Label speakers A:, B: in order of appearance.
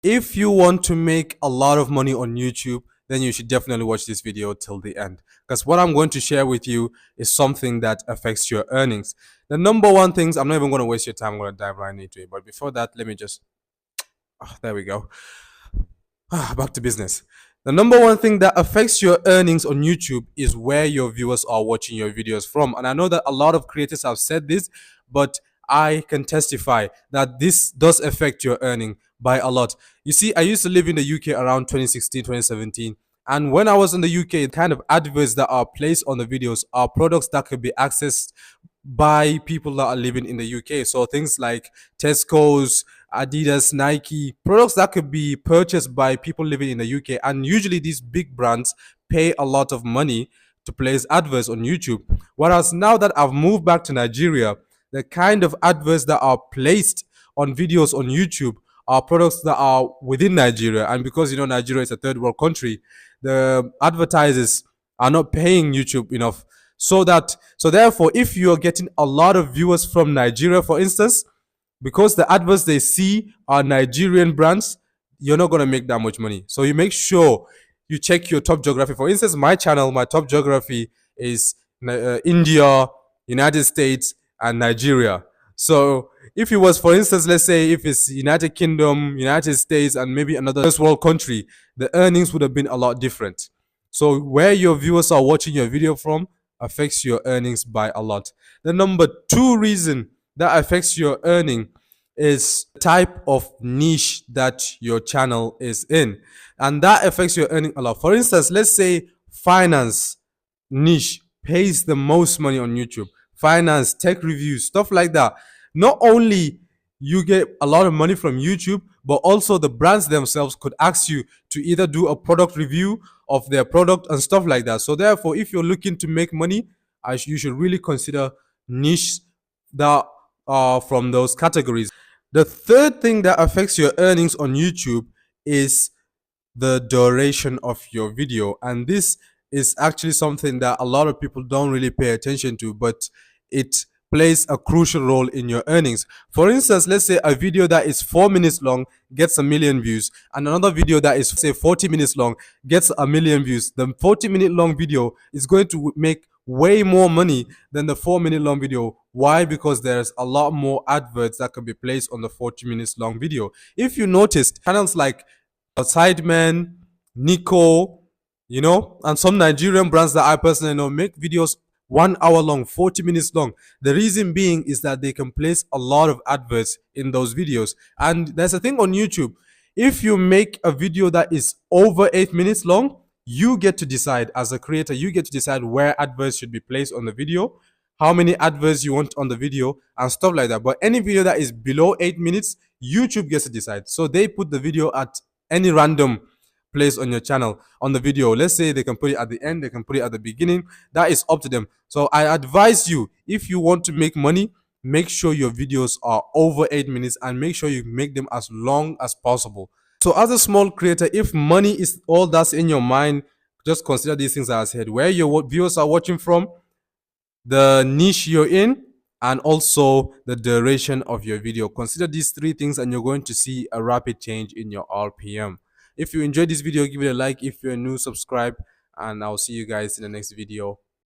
A: If you want to make a lot of money on YouTube, then you should definitely watch this video till the end. Because what I'm going to share with you is something that affects your earnings. The number one things, I'm not even going to waste your time, I'm going to dive right into it. But before that, let me just, there we go. Back to business. The number one thing that affects your earnings on YouTube is where your viewers are watching your videos from. And I know that a lot of creators have said this, but I can testify that this does affect your earning by a lot. You see, I used to live in the UK around 2016, 2017. And when I was in the UK, the kind of adverts that are placed on the videos are products that could be accessed by people that are living in the UK. So things like Tesco's, Adidas, Nike, products that could be purchased by people living in the UK. And usually these big brands pay a lot of money to place adverts on YouTube. Whereas now that I've moved back to Nigeria, the kind of adverts that are placed on videos on YouTube are products that are within Nigeria. And because, Nigeria is a third world country, the advertisers are not paying YouTube enough. So therefore, if you're getting a lot of viewers from Nigeria, for instance, because the adverts they see are Nigerian brands, you're not going to make that much money. So you make sure you check your top geography. For instance, my channel, my top geography is India, United States, and Nigeria. So if it was, for instance, let's say if it's United Kingdom, United States, and maybe another first world country, the earnings would have been a lot different. So where your viewers are watching your video from affects your earnings by a lot. The number two reason that affects your earning is the type of niche that your channel is in, and that affects your earning a lot. For instance, let's say finance niche pays the most money on YouTube. Finance, tech reviews, stuff like that. Not only you get a lot of money from YouTube, but also the brands themselves could ask you to either do a product review of their product and stuff like that. So therefore, if you're looking to make money, you should really consider niche that are from those categories. The third thing that affects your earnings on YouTube is the duration of your video. And this is actually something that a lot of people don't really pay attention to, but it plays a crucial role in your earnings. For instance, let's say a video that is 4 minutes long gets 1,000,000 views, and another video that is, say, 40 minutes long gets 1,000,000 views. The 40-minute long video is going to make way more money than the 4-minute long video. Why? Because there's a lot more adverts that can be placed on the 40 minutes long video. If you noticed, channels like Sidemen, Nico, and some Nigerian brands that I personally know make videos 1 hour long, 40 minutes long. The reason being is that they can place a lot of adverts in those videos. And there's a thing on YouTube. If you make a video that is over 8 minutes long, you get to decide as a creator, you get to decide where adverts should be placed on the video, how many adverts you want on the video, and stuff like that. But any video that is below 8 minutes, YouTube gets to decide. So they put the video at any random place on your channel on the video. Let's say they can put it at the end, they can put it at the beginning. That is up to them. So I advise you, if you want to make money, make sure your videos are over 8 minutes and make sure you make them as long as possible. So as a small creator, if money is all that's in your mind, just consider these things as I said: where your viewers are watching from, the niche you're in, and also the duration of your video. Consider these three things and you're going to see a rapid change in your RPM. If you enjoyed this video, give it a like. If you're new, subscribe, and I'll see you guys in the next video.